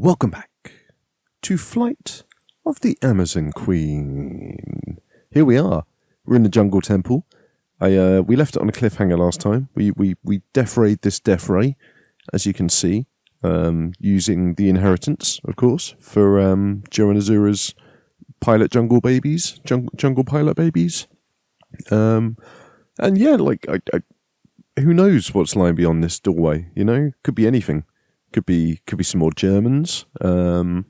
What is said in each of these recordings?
Welcome back to Flight of the Amazon Queen. Here we are. We're in the jungle temple. We left it on a cliffhanger last time. We defrayed this defray, as you can see, using the inheritance, of course, for Joan Azura's pilot jungle babies, jungle pilot babies. And yeah, like who knows what's lying beyond this doorway? You know, could be anything. Could be some more Germans. Maybe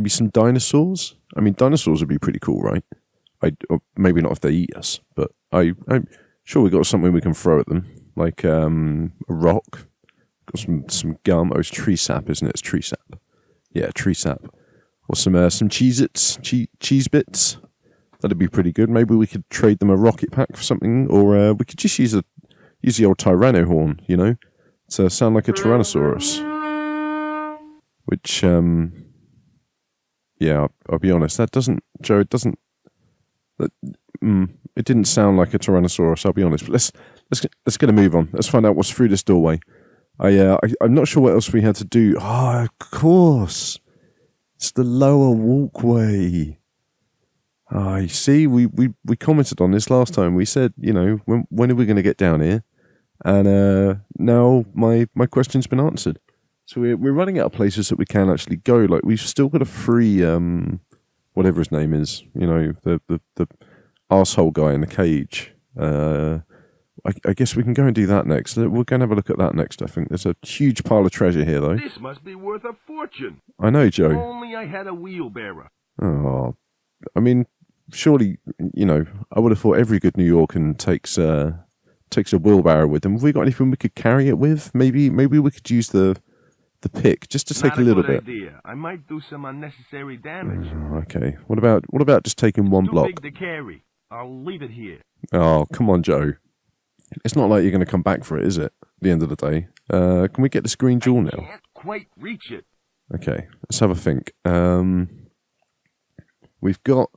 some dinosaurs. I mean, dinosaurs would be pretty cool, right? Maybe not if they eat us, but I'm sure we got something we can throw at them, like a rock. Got some gum. Oh, it's tree sap, isn't it? It's tree sap. Yeah, tree sap. Or some Cheez-Its, cheese bits. That'd be pretty good. Maybe we could trade them a rocket pack for something, or we could just use the old Tyranno horn, you know, to sound like a Tyrannosaurus. Which, yeah, I'll be honest, that doesn't, Joe, it doesn't, it didn't sound like a Tyrannosaurus, I'll be honest. But let's get a move on. Let's find out what's through this doorway. I'm not sure what else we had to do. Oh, of course. It's the lower walkway. Ah, you see, we commented on this last time. We said, you know, when are we going to get down here? And now my question's been answered. So we're running out of places that we can actually go. Like, we've still got a free whatever his name is, you know, the arsehole guy in the cage. I guess we can go and do that next. We're going to have a look at that next, I think. There's a huge pile of treasure here, though. This must be worth a fortune. I know, Joe. If only I had a wheelbarrow. Oh, I mean, surely, you know, I would have thought every good New Yorkan takes a wheelbarrow with them. Have we got anything we could carry it with? Maybe we could use the pick just to take a little bit. Idea. I might do some unnecessary damage. Okay. What about just taking one block? Too big to carry. I'll leave it here. Oh, come on, Joe. It's not like you're going to come back for it, is it? At the end of the day. Can we get this green jewel now? I can't quite reach it. Okay, let's have a think. We've got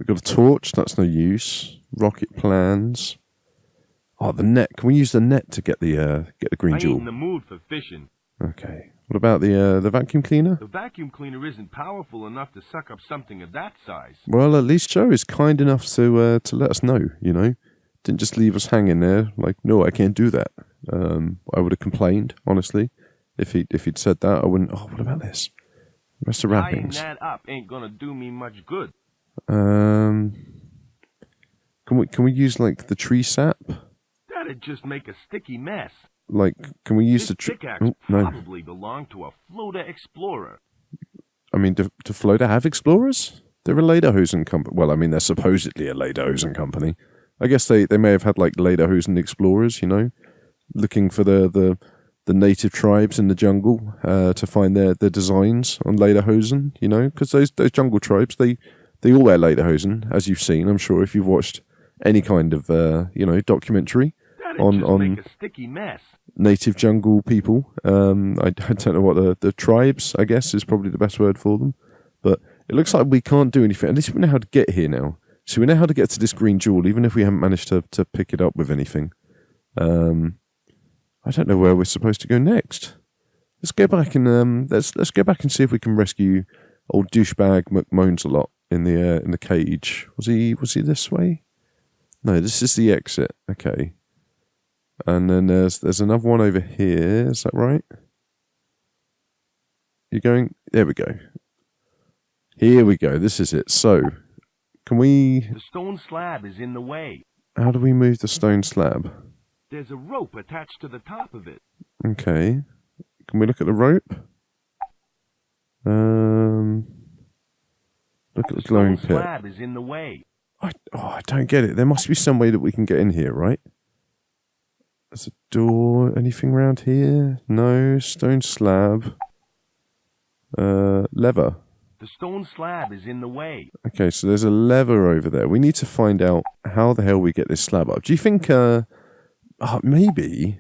a torch. That's no use. Rocket plans. Oh, the net. Can we use the net to get the green jewel? I ain't in the mood for fishing. Okay. What about the vacuum cleaner? The vacuum cleaner isn't powerful enough to suck up something of that size. Well, at least Joe is kind enough to let us know. You know, didn't just leave us hanging there. Like, no, I can't do that. I would have complained, honestly, if he'd said that. I wouldn't. Oh, what about this? Rest of wrappings. Tying that up ain't gonna do me much good. Can we use like the tree sap? That'd just make a sticky mess. Like, can we use this the pickaxe probably belonged to a floater explorer. I mean, do floater have explorers? They're a lederhosen company. Well, I mean, they're supposedly a lederhosen company. I guess they may have had like lederhosen explorers, you know, looking for the native tribes in the jungle to find their designs on lederhosen, you know, because those jungle tribes, they all wear lederhosen, as you've seen, I'm sure, if you've watched any kind of you know, documentary on make a sticky mess. Native jungle people. I don't know what the tribes, I guess, is probably the best word for them. But it looks like we can't do anything. At least we know how to get here now. So we know how to get to this green jewel, even if we haven't managed to pick it up with anything. I don't know where we're supposed to go next. Let's go back and let's go back and see if we can rescue old douchebag McMoans-a-lot in the cage. Was he this way? No, this is the exit. Okay. And then there's another one over here. Is that right? You're going... There we go. Here we go. This is it. So, can we... The stone slab is in the way. How do we move the stone slab? There's a rope attached to the top of it. Okay. Can we look at the rope? Look at the glowing pit. The slab is in the way. I don't get it. There must be some way that we can get in here, right? There's a door. Anything around here? No. Stone slab. Lever. The stone slab is in the way. Okay, so there's a lever over there. We need to find out how the hell we get this slab up. Do you think, maybe...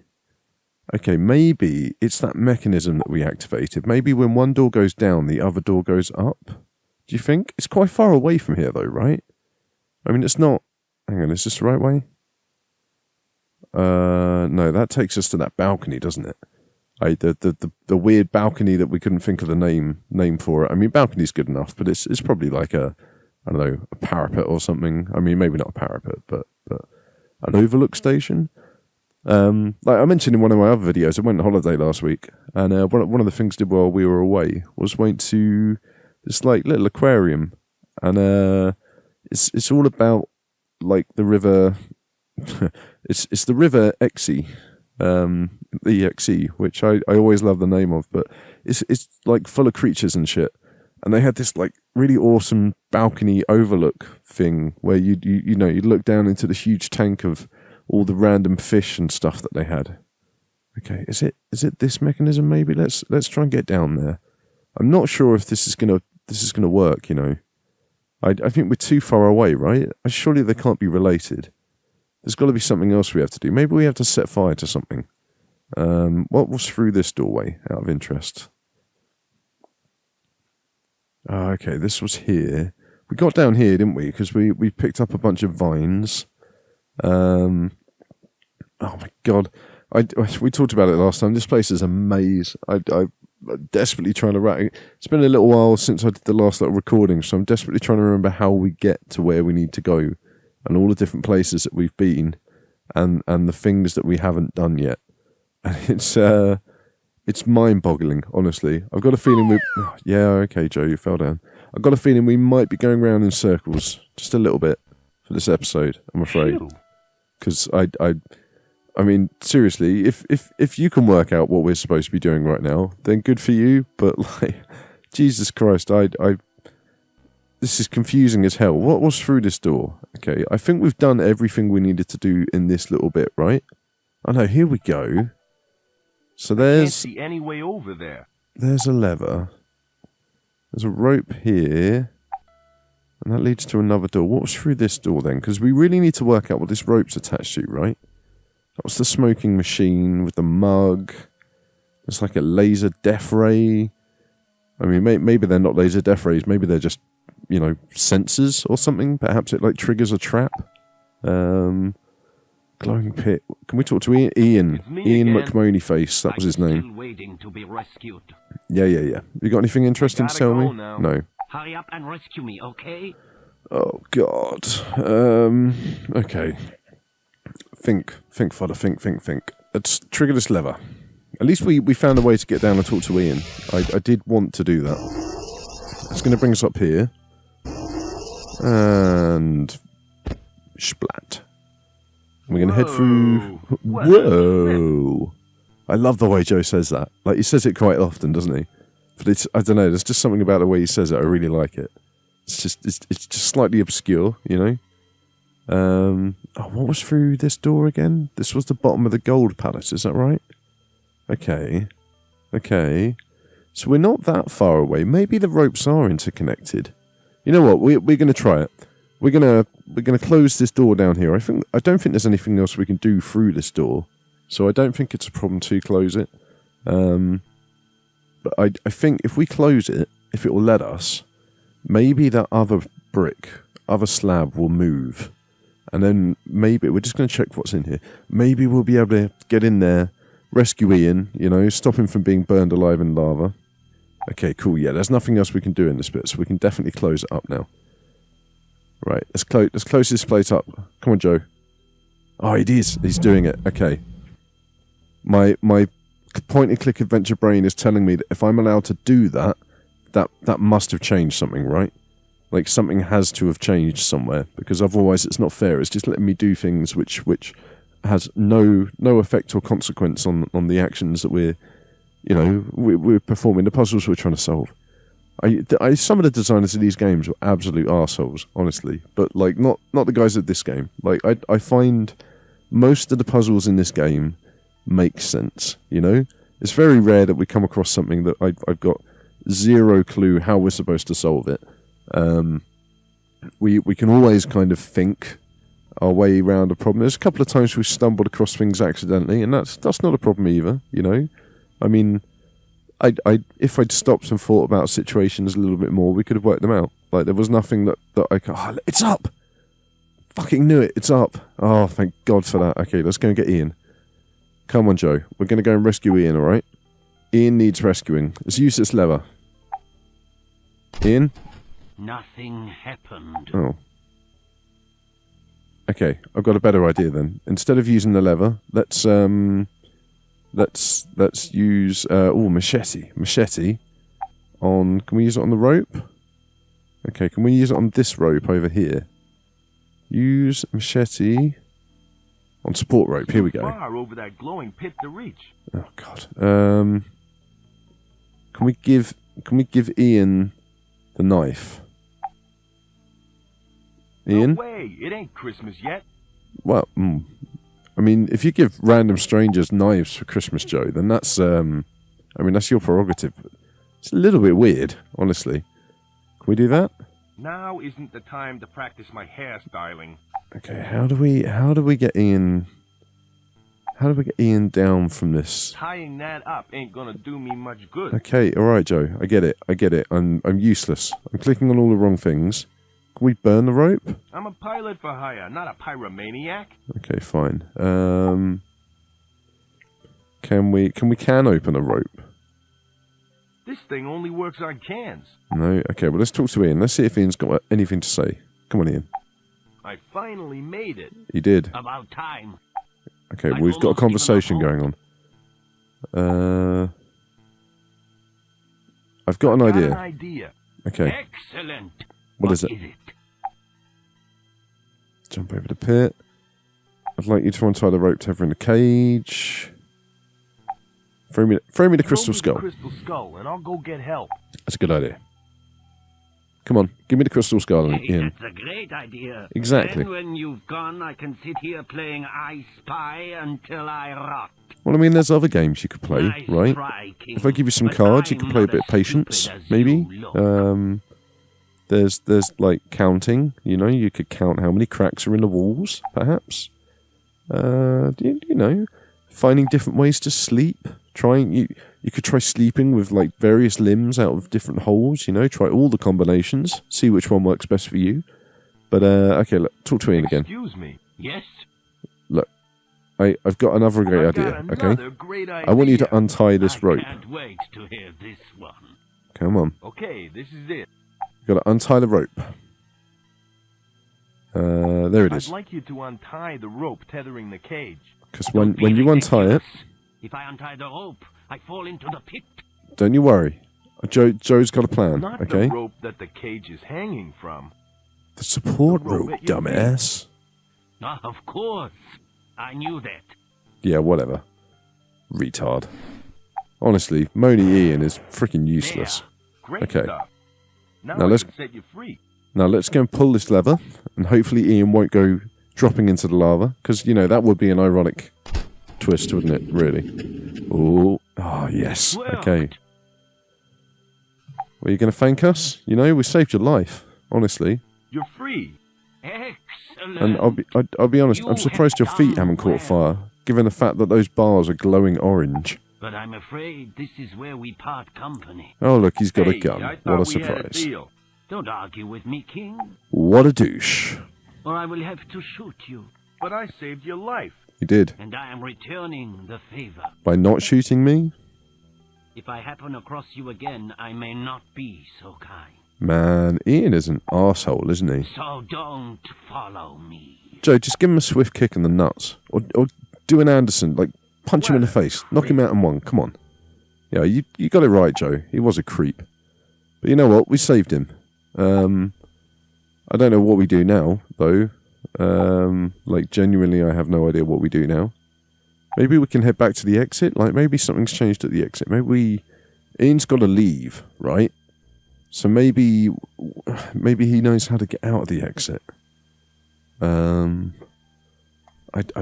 Okay, maybe it's that mechanism that we activated. Maybe when one door goes down, the other door goes up. Do you think? It's quite far away from here, though, right? I mean, it's not... Hang on, is this the right way? No, that takes us to that balcony, doesn't it? The weird balcony that we couldn't think of the name for it. I mean, balcony's good enough, but it's probably like I don't know, a parapet or something. I mean, maybe not a parapet, but an overlook station. Like I mentioned in one of my other videos, I went on holiday last week, and one of the things I did while we were away was went to this like little aquarium, and it's all about like the river. it's the river Exe, the Exe, which I always love the name of, but it's like full of creatures and shit. And they had this like really awesome balcony overlook thing where you'd look down into this huge tank of all the random fish and stuff that they had. Okay, is it this mechanism? Maybe let's try and get down there. I'm not sure if this is gonna work. You know, I think we're too far away, right? Surely they can't be related. There's got to be something else we have to do. Maybe we have to set fire to something. What was through this doorway? Out of interest. Okay, this was here. We got down here, didn't we? Because we picked up a bunch of vines. Oh my god! We talked about it last time. This place is a maze. I'm desperately trying to It's been a little while since I did the last little recording, so I'm desperately trying to remember how we get to where we need to go, and all the different places that we've been, and the things that we haven't done yet. And it's mind-boggling, honestly. I've got a feeling yeah, okay, Joe, you fell down. I've got a feeling we might be going round in circles just a little bit for this episode, I'm afraid. Because I mean, seriously, if you can work out what we're supposed to be doing right now, then good for you. But like, Jesus Christ, this is confusing as hell. What was through this door? Okay, I think we've done everything we needed to do in this little bit, right? Oh no, here we go. So I can't see any way over there. There's a lever. There's a rope here. And that leads to another door. What was through this door then? Because we really need to work out what this rope's attached to, right? That was the smoking machine with the mug. There's like a laser death ray. I mean, maybe they're not laser death rays. Maybe they're just, sensors or something. Perhaps it like triggers a trap. Glowing pit. Can we talk to Ian? Ian McMoney Face. That was his name. Still waiting to be rescued. Yeah. You got anything interesting to tell me? No. Hurry up and rescue me, okay? Oh God. Okay. Think, fodder. Think. Let's trigger this lever. At least we found a way to get down and talk to Ian. I did want to do that. It's going to bring us up here. And splat. We're going to head through... Whoa! I love the way Joe says that. Like, he says it quite often, doesn't he? But I don't know, there's just something about the way he says it. I really like it. It's just slightly obscure, what was through this door again? This was the bottom of the gold palace, is that right? Okay. So we're not that far away. Maybe the ropes are interconnected. You know what? We're going to try it. We're gonna close this door down here. I don't think there's anything else we can do through this door, so I don't think it's a problem to close it. But I think if we close it, if it will let us, maybe that other slab will move, and then maybe we're just gonna check what's in here. Maybe we'll be able to get in there, rescue Ian, stop him from being burned alive in lava. Okay, cool. Yeah, there's nothing else we can do in this bit, so we can definitely close it up now. Right, let's close this place up. Come on, Joe. Oh, it is. He's doing it. Okay. My point-and-click adventure brain is telling me that if I'm allowed to do that must have changed something, right? Like, something has to have changed somewhere, because otherwise it's not fair. It's just letting me do things which has no effect or consequence on the actions that we're performing, the puzzles we're trying to solve. Some of the designers of these games were absolute arseholes, honestly. But, like, not the guys at this game. Like, I find most of the puzzles in this game make sense, It's very rare that we come across something that I've got zero clue how we're supposed to solve it. We can always kind of think our way around a problem. There's a couple of times we've stumbled across things accidentally, and that's not a problem either, I mean... if I'd stopped and thought about situations a little bit more, we could have worked them out. Like, there was nothing that I could... Oh, it's up! Fucking knew it, it's up! Oh, thank God for that. Okay, let's go and get Ian. Come on, Joe. We're going to go and rescue Ian, alright? Ian needs rescuing. Let's use this lever. Ian? Nothing happened. Oh. Okay, I've got a better idea then. Instead of using the lever, let's use machete. Machete on. Can we use it on the rope? Okay, can we use it on this rope over here? Use machete on support rope. Here we go. Far over that glowing pit to reach. Oh God. Can we give Ian the knife? Ian? No way! It ain't Christmas yet. Well, I mean, if you give random strangers knives for Christmas, Joe, then that's that's your prerogative. It's a little bit weird, honestly. Can we do that? Now isn't the time to practice my hairstyling. Okay, how do we get Ian? How do we get Ian down from this? Tying that up ain't gonna do me much good. Okay, all right, Joe. I get it. I'm useless. I'm clicking on all the wrong things. Can we burn the rope? I'm a pilot for hire, not a pyromaniac. Okay, fine. Can we open a rope? This thing only works on cans. No. Okay, well let's talk to Ian. Let's see if Ian's got anything to say. Come on, Ian. I finally made it. He did. About time. Okay, well, we've got a conversation going on. I've got an idea. Okay. Excellent. What is it? Jump over the pit. I'd like you to untie the rope to her in the cage. Throw me the crystal skull. Crystal skull, and I'll go get help. That's a good idea. Come on, give me the crystal skull, Hey, Ian. that's a great idea. Exactly. Then when you've gone, I can sit here playing I Spy until I rot. Well, I mean, there's other games you could play, Nice right? try, King, If I give you some but cards, you I'm could play a not bit of as patience, stupid as maybe. you look. There's like counting. You know, you could count how many cracks are in the walls, perhaps. Finding different ways to sleep. You could try sleeping with like various limbs out of different holes. You know, try all the combinations. See which one works best for you. But okay, look, talk to Ian again. Excuse me. Yes? Look, I've got another great idea. Okay, Great idea. I want you to untie this rope. I can't wait to hear this one. Come on. Okay, this is it. You've got to untie the rope. There it I'd is. like you to untie the rope tethering the cage. Because Don't be when you untie it, ridiculous. If I untie the rope, I fall into the pit. don't you worry. Joe's got a plan. Not Okay. the rope that the cage is hanging from. The support The rope rope, at your dumbass. Ah, of course. I knew that. Yeah, whatever. Retard. Honestly, Moni Ian is freaking useless. Great Okay. stuff. Now Now I let's- can set you free. Now let's go and pull this lever, and hopefully Ian won't go dropping into the lava, because, you know, that would be an ironic twist, wouldn't it, really? Oh, yes. Okay. Worked. Well, you going to thank us? You know, we saved your life, honestly. You're free. Excellent. And I'll be honest, I'm You surprised have your feet done haven't caught well. fire, given the fact that those bars are glowing orange. But I'm afraid this is where we part company. Oh, look, he's got a Hey, gun. I thought What a we had a surprise. deal. Don't argue with me, King, What a douche. or I will have to shoot you. But I saved your life. He did. And I am returning the favor. By not shooting me? If I happen across you again, I may not be so kind. Man, Ian is an arsehole, isn't he? So don't follow me. Joe, just give him a swift kick in the nuts. Or do an Anderson, like punch him in the face. Knock him out in one. Come on. Yeah, you got it right, Joe. He was a creep. But you know what? We saved him. I don't know what we do now, though. Like, genuinely, I have no idea what we do now. Maybe we can head back to the exit. Like, maybe something's changed at the exit. Ian's got to leave, right? So maybe he knows how to get out of the exit. I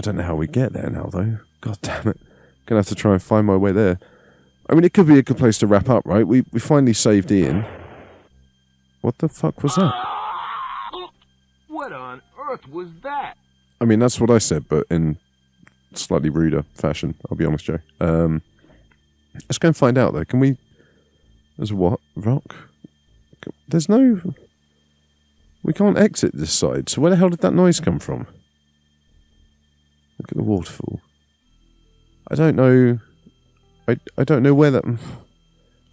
don't know how we get there now, though. God damn it. Gonna have to try and find my way there. I mean, it could be a good place to wrap up, right? We finally saved Ian. What the fuck was that? What on earth was that? I mean, that's what I said, but in slightly ruder fashion, I'll be honest, Joe. Let's go and find out, though. Can we... There's a what? Rock? There's no... We can't exit this side, so where the hell did that noise come from? Look at the waterfall. I don't know I don't know where that...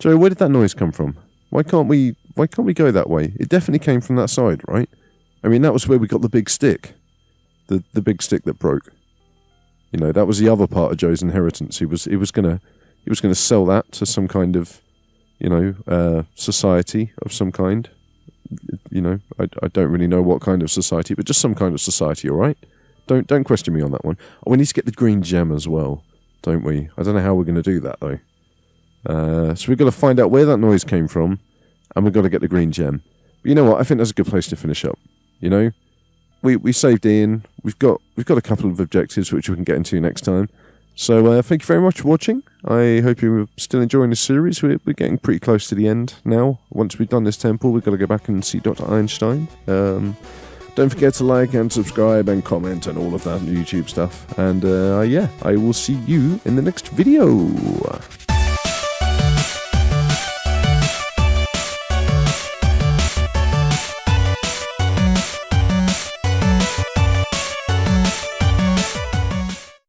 Joe, where did that noise come from? Why can't we go that way? It definitely came from that side, right? I mean, that was where we got the big stick. The big stick that broke. You know, that was the other part of Joe's inheritance. He was gonna sell that to some kind of, you know, society of some kind. You know, I don't really know what kind of society, but just some kind of society, all right? Don't question me on that one. Oh, we need to get the green gem as well, don't we? I don't know how we're going to do that, though. So we've got to find out where that noise came from, and we've got to get the green gem. But you know what? I think that's a good place to finish up. You know, we saved Ian. We've got a couple of objectives which we can get into next time. So thank you very much for watching. I hope you're still enjoying this series. We're getting pretty close to the end now. Once we've done this temple, we've got to go back and see Dr. Einstein. Don't forget to like and subscribe and comment and all of that YouTube stuff. And yeah, I will see you in the next video.